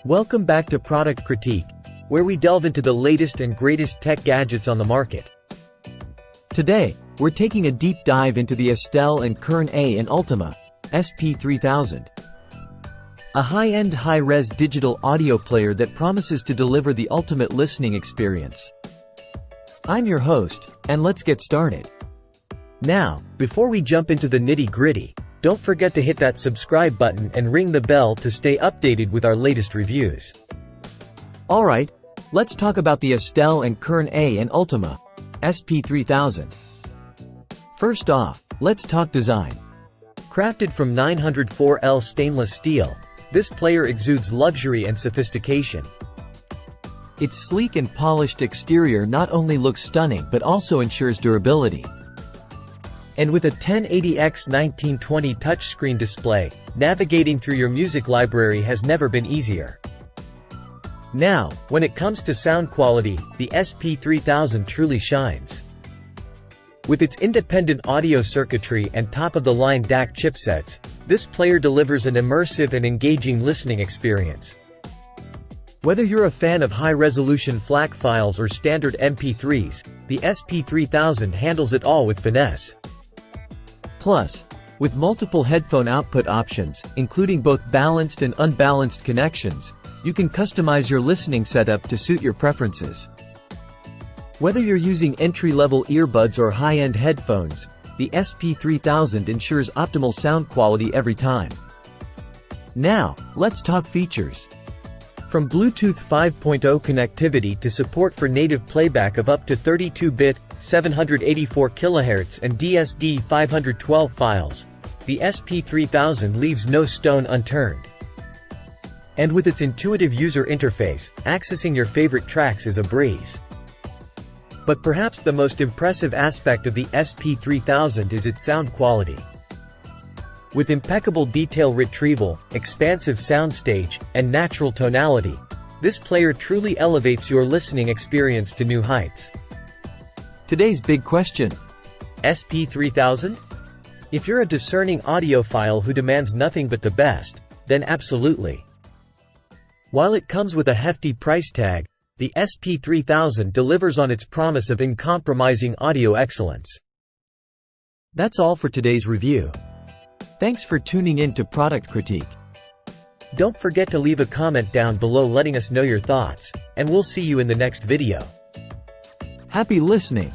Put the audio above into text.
Welcome back to Product Critique, where we delve into the latest and greatest tech gadgets on the market. Today, we're taking a deep dive into the Astell Kern A&ultima SP3000. A high-end high-res digital audio player that promises to deliver the ultimate listening experience. I'm your host, and let's get started. Now, before we jump into the nitty-gritty, don't forget to hit that subscribe button and ring the bell to stay updated with our latest reviews. Alright, let's talk about the Astell Kern A&ultima SP3000. First off, let's talk design. Crafted from 904L stainless steel, this player exudes luxury and sophistication. Its sleek and polished exterior not only looks stunning but also ensures durability. And with a 1080x1920 touchscreen display, navigating through your music library has never been easier. Now, when it comes to sound quality, the SP3000 truly shines. With its independent audio circuitry and top-of-the-line DAC chipsets, this player delivers an immersive and engaging listening experience. Whether you're a fan of high-resolution FLAC files or standard MP3s, the SP3000 handles it all with finesse. Plus, with multiple headphone output options, including both balanced and unbalanced connections, you can customize your listening setup to suit your preferences. Whether you're using entry-level earbuds or high-end headphones, the SP3000 ensures optimal sound quality every time. Now, let's talk features. From Bluetooth 5.0 connectivity to support for native playback of up to 32-bit, 784 kHz and DSD 512 files, the SP3000 leaves no stone unturned. And with its intuitive user interface, accessing your favorite tracks is a breeze. But perhaps the most impressive aspect of the SP3000 is its sound quality. With impeccable detail retrieval, expansive soundstage, and natural tonality, this player truly elevates your listening experience to new heights. Today's big question: SP3000? If you're a discerning audiophile who demands nothing but the best, then absolutely. While it comes with a hefty price tag, the SP3000 delivers on its promise of uncompromising audio excellence. That's all for today's review. Thanks for tuning in to Product Critique. Don't forget to leave a comment down below letting us know your thoughts, and we'll see you in the next video. Happy listening!